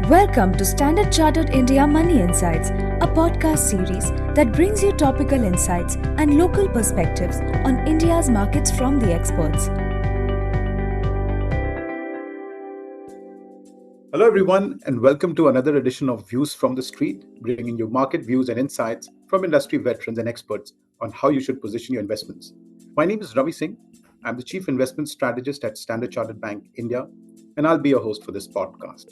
Welcome to Standard Chartered India Money Insights, a podcast series that brings you topical insights and local perspectives on India's markets from the experts. Hello everyone, and welcome to another edition of Views from the Street, bringing you market views and insights from industry veterans and experts on how you should position your investments. My name is Ravi Singh. I'm the Chief Investment Strategist at Standard Chartered Bank India, and I'll be your host for this podcast.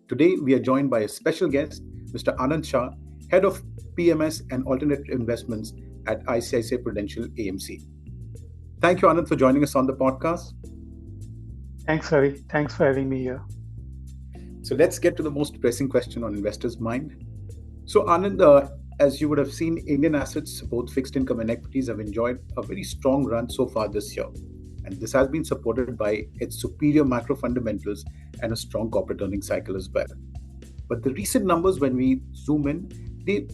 Today, we are joined by a special guest, Mr. Anand Shah, Head of PMS and Alternate Investments at ICICI Prudential AMC. Thank you, Anand, for joining us on the podcast. Thanks, Ravi. Thanks for having me here. So let's get to the most pressing question on investors' mind. So Anand, as you would have seen, Indian assets, both fixed income and equities, have enjoyed a very strong run so far this year. And this has been supported by its superior macro fundamentals and a strong corporate earnings cycle as well. But the recent numbers, when we zoom in,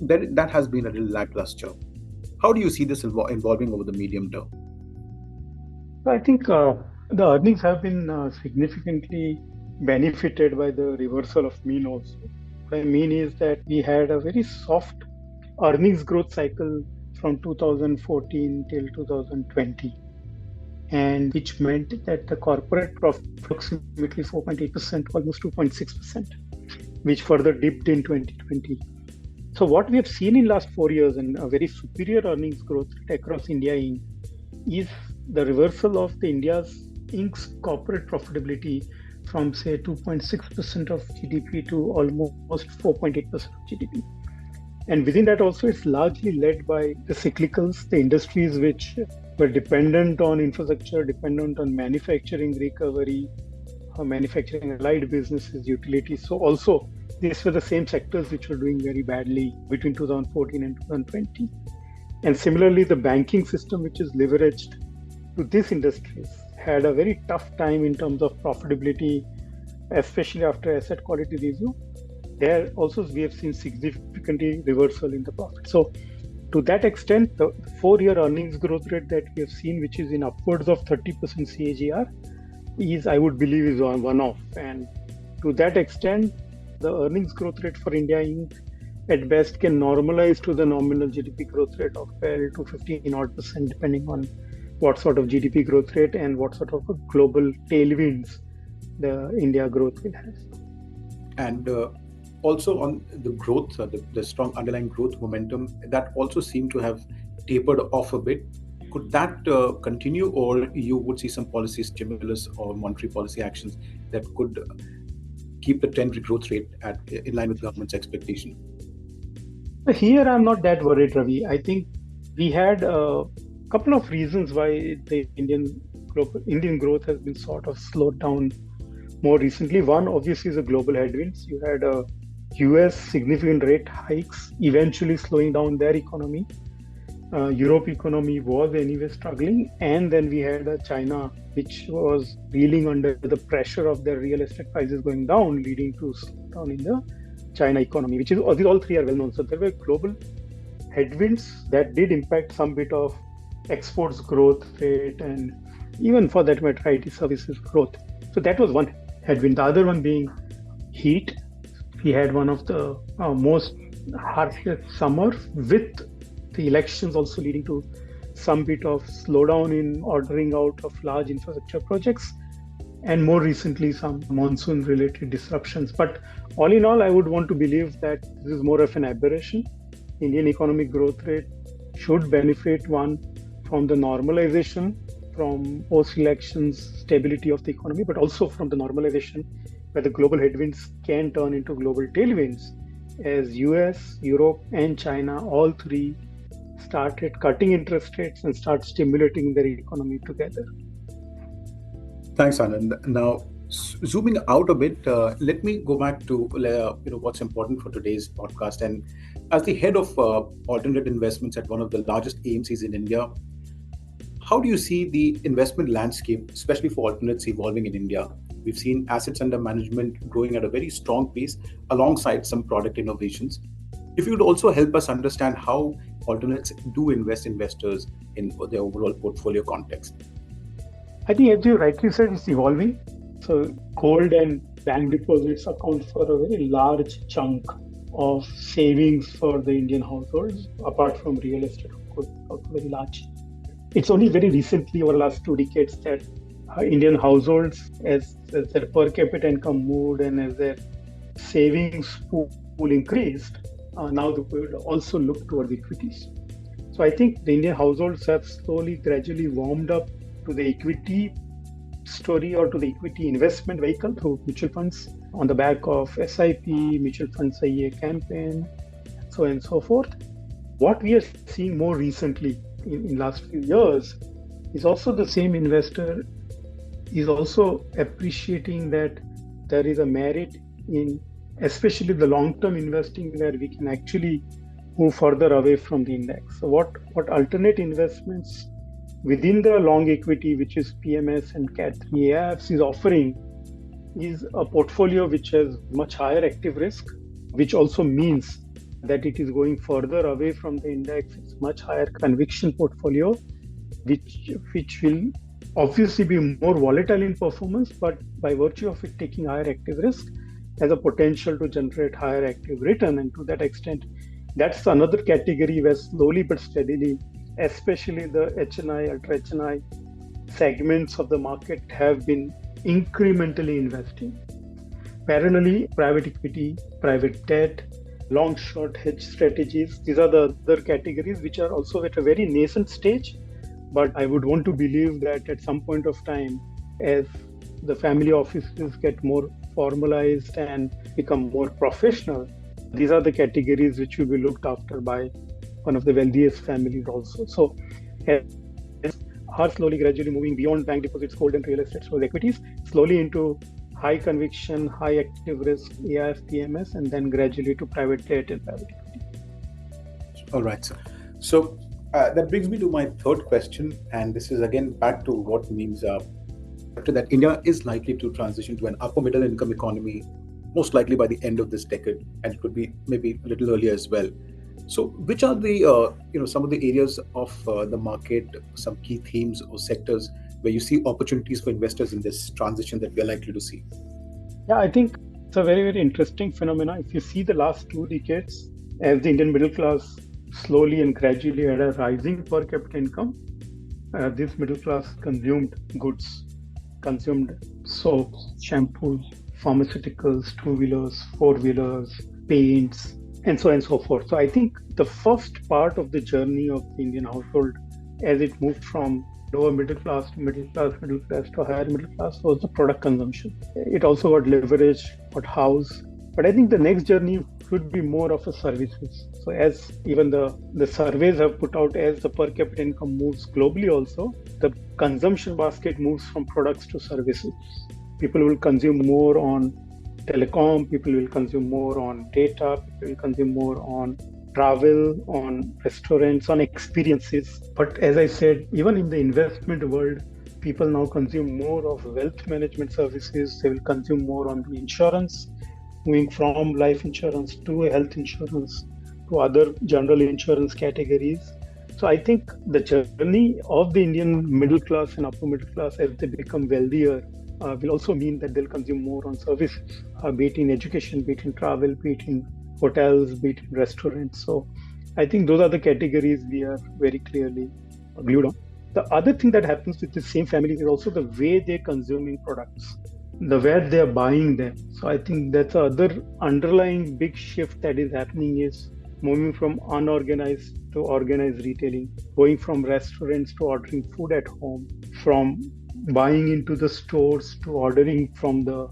that has been a little lackluster. How do you see this evolving over the medium term? I think the earnings have been significantly benefited by the reversal of mean also. What I mean is that we had a very soft earnings growth cycle from 2014 till 2020, and which meant that the corporate profit approximately 4.8%, almost 2.6%, which further dipped in 2020. So what we have seen in last 4 years and a very superior earnings growth across India Inc. is the reversal of the India's corporate profitability from say 2.6% of GDP to almost 4.8% of GDP. And within that also, it's largely led by the cyclicals, the industries which were dependent on infrastructure, dependent on manufacturing recovery, manufacturing allied businesses, utilities. So also, these were the same sectors which were doing very badly between 2014 and 2020. And similarly, the banking system, which is leveraged to these industries, had a very tough time in terms of profitability, especially after asset quality review. There also we have seen significantly reversal in the profit. So to that extent, the 4-year earnings growth rate that we have seen, which is in upwards of 30% CAGR, is, I would believe, is one-off. And to that extent, the earnings growth rate for India Inc. at best can normalize to the nominal GDP growth rate of 12 to 15% depending on what sort of GDP growth rate and what sort of global tailwinds the India growth will have. And also on the growth, the strong underlying growth momentum, that also seemed to have tapered off a bit. Could that continue, or you would see some policy stimulus or monetary policy actions that could keep the trend growth rate in line with government's expectation? Here, I'm not that worried, Ravi. I think we had a couple of reasons why the Indian growth has been sort of slowed down more recently. One, obviously, is the global headwinds. You had US significant rate hikes eventually slowing down their economy. Europe economy was anyway struggling, and then we had China, which was reeling under the pressure of their real estate prices going down, leading to slowdown in the China economy, which is all three are well known. So there were global headwinds that did impact some bit of exports growth rate and even for that matter IT services growth. So that was one headwind. The other one being heat. We had one of the most harshest summer, with the elections also leading to some bit of slowdown in ordering out of large infrastructure projects, and more recently some monsoon related disruptions. But all in all, I would want to believe that this is more of an aberration. Indian economic growth rate should benefit, one, from the normalization from post-elections stability of the economy, but also from the normalization where the global headwinds can turn into global tailwinds as US, Europe, and China, all three started cutting interest rates and start stimulating their economy together. Thanks, Anand. Now, zooming out a bit, let me go back to what's important for today's podcast. And as the head of alternate investments at one of the largest AMCs in India, how do you see the investment landscape, especially for alternates, evolving in India? We've seen assets under management growing at a very strong pace alongside some product innovations. If you would also help us understand how alternates do investors in their overall portfolio context. I think, as you rightly said, it's evolving. So gold and bank deposits account for a very large chunk of savings for the Indian households, apart from real estate, of course, also very large. It's only very recently, over the last 2 decades, that Indian households, as their per capita income moved and as their savings pool increased, now they would also look toward equities. So I think the Indian households have slowly, gradually warmed up to the equity story or to the equity investment vehicle through mutual funds on the back of SIP, mutual funds IA campaign, so on and so forth. What we are seeing more recently in last few years is also the same investor is also appreciating that there is a merit in especially the long-term investing where we can actually move further away from the index. So what alternate investments within the long equity, which is PMS and CAT3 AIFs, is offering is a portfolio which has much higher active risk, which also means that it is going further away from the index. It's much higher conviction portfolio, which will obviously be more volatile in performance, but by virtue of it taking higher active risk, has a potential to generate higher active return. And to that extent, that's another category where slowly but steadily, especially the HNI, ultra HNI segments of the market have been incrementally investing. Parallelly, private equity, private debt, long short hedge strategies, these are the other categories which are also at a very nascent stage. But I would want to believe that at some point of time, as the family offices get more formalized and become more professional, these are the categories which will be looked after by one of the wealthiest families also. So are slowly, gradually moving beyond bank deposits, gold and real estate, so equities, slowly into high conviction, high active risk, AIF, PMS, and then gradually to private debt and private equity. All right, sir. So that brings me to my third question, and this is again back to what means that India is likely to transition to an upper middle income economy, most likely by the end of this decade, and it could be maybe a little earlier as well. So, which are the some of the areas of the market, some key themes or sectors where you see opportunities for investors in this transition that we are likely to see? Yeah, I think it's a very, very interesting phenomenon. If you see the last 2 decades, as the Indian middle class slowly and gradually had a rising per capita income, this middle class consumed goods, consumed soaps, shampoos, pharmaceuticals, two-wheelers, four-wheelers, paints, and so on and so forth. So I think the first part of the journey of the Indian household, as it moved from lower middle class to middle class to higher middle class, was the product consumption. It also got leveraged, got house. But I think the next journey should be more of a services. So as even the surveys have put out, as the per capita income moves globally also, the consumption basket moves from products to services. People will consume more on telecom, people will consume more on data, people will consume more on travel, on restaurants, on experiences. But as I said, even in the investment world, people now consume more of wealth management services. They will consume more on the insurance, moving from life insurance to health insurance to other general insurance categories. So I think the journey of the Indian middle class and upper middle class as they become wealthier will also mean that they'll consume more on services, be it in education, be it in travel, be it in hotels, be it in restaurants. So I think those are the categories we are very clearly glued on. The other thing that happens with the same families is also the way they're consuming products, the where they're buying them. So I think that's the other underlying big shift that is happening is moving from unorganized to organized retailing, going from restaurants to ordering food at home, from buying into the stores to ordering from the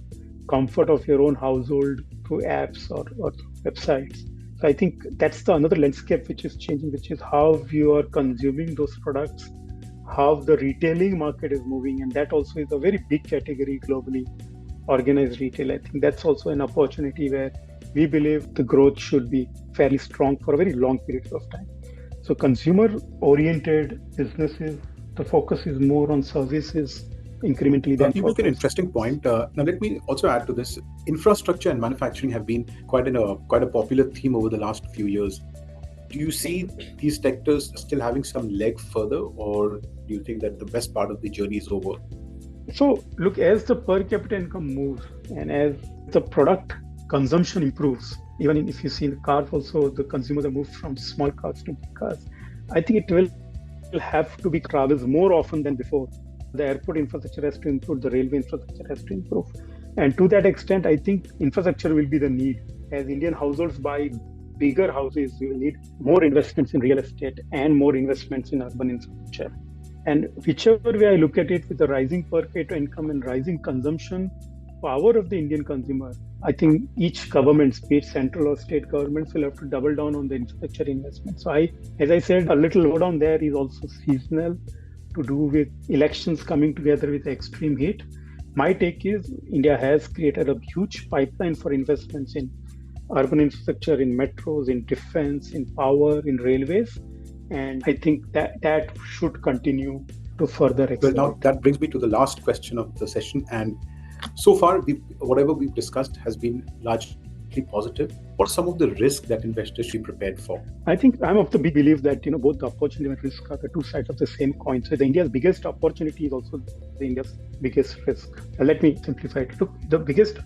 comfort of your own household through apps or websites. So I think that's the another landscape which is changing, which is how you are consuming those products, how the retailing market is moving, and that also is a very big category globally, organized retail. I think that's also an opportunity where we believe the growth should be fairly strong for a very long period of time. So consumer-oriented businesses, the focus is more on services incrementally than you make an interesting point. Now, let me also add to this. Infrastructure and manufacturing have been quite a popular theme over the last few years. Do you see these sectors still having some leg further, or do you think that the best part of the journey is over? So look, as the per capita income moves and as the product consumption improves, even if you see in the cars also, the consumers have moved from small cars to big cars. I think it will have to be travels more often than before. The airport infrastructure has to improve, the railway infrastructure has to improve. And to that extent, I think infrastructure will be the need. As Indian households buy bigger houses, we will need more investments in real estate and more investments in urban infrastructure. And whichever way I look at it, with the rising per capita income and rising consumption power of the Indian consumer, I think each government, be it central or state governments, will have to double down on the infrastructure investment. So as I said, a little lowdown there is also seasonal, to do with elections coming together with extreme heat. My take is India has created a huge pipeline for investments in urban infrastructure, in metros, in defense, in power, in railways. And I think that should continue to further expand. Well, now that brings me to the last question of the session. And so far, whatever we've discussed has been largely positive. What are some of the risks that investors should be prepared for? I think I'm of the big belief that both the opportunity and risk are the two sides of the same coin. So India's biggest opportunity is also India's biggest risk. Let me simplify it. Look, the biggest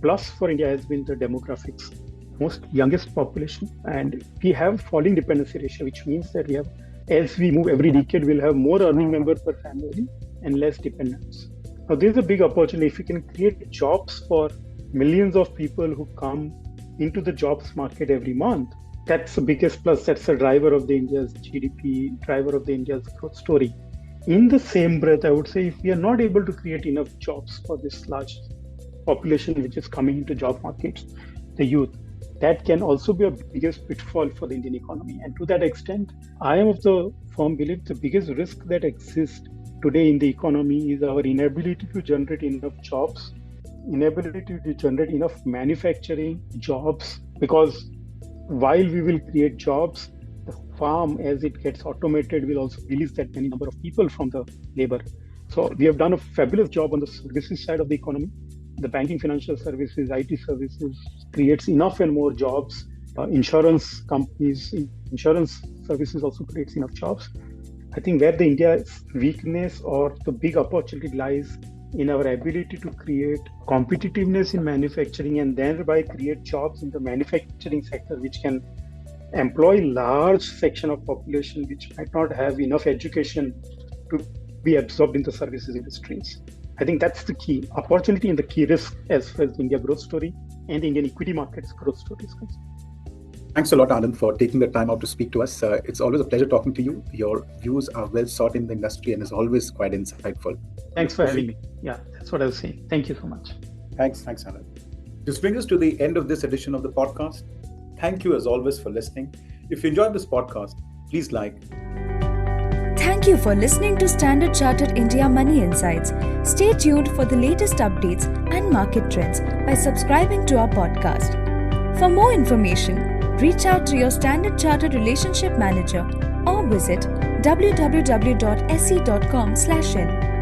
plus for India has been the demographics. Most youngest population, and we have falling dependency ratio, which means that we have, as we move every decade, we'll have more earning member per family and less dependents. Now, this is a big opportunity. If we can create jobs for millions of people who come into the jobs market every month, that's the biggest plus. That's the driver of the India's GDP, driver of the India's growth story. In the same breath, I would say, if we are not able to create enough jobs for this large population which is coming into job markets, the youth, that can also be a biggest pitfall for the Indian economy. And to that extent, I am of the firm belief the biggest risk that exists today in the economy is our inability to generate enough jobs, inability to generate enough manufacturing jobs, because while we will create jobs, the farm, as it gets automated, will also release that many number of people from the labor. So we have done a fabulous job on the services side of the economy. The banking, financial services, IT services creates enough and more jobs. Insurance companies, insurance services also creates enough jobs. I think where the India's weakness or the big opportunity lies in our ability to create competitiveness in manufacturing and thereby create jobs in the manufacturing sector, which can employ large section of population which might not have enough education to be absorbed in the services industries. I think that's the key opportunity and the key risk as far as the India growth story and the Indian equity markets growth story is concerned. Thanks a lot, Anand, for taking the time out to speak to us. It's always a pleasure talking to you. Your views are well sought in the industry and is always quite insightful. Thanks for having me. Yeah, that's what I was saying. Thank you so much. Thanks, Anand. This brings us to the end of this edition of the podcast. Thank you as always for listening. If you enjoyed this podcast, please like. Thank you for listening to Standard Chartered India Money Insights. Stay tuned for the latest updates and market trends by subscribing to our podcast. For more information, reach out to your Standard Chartered Relationship Manager or visit www.se.com/in.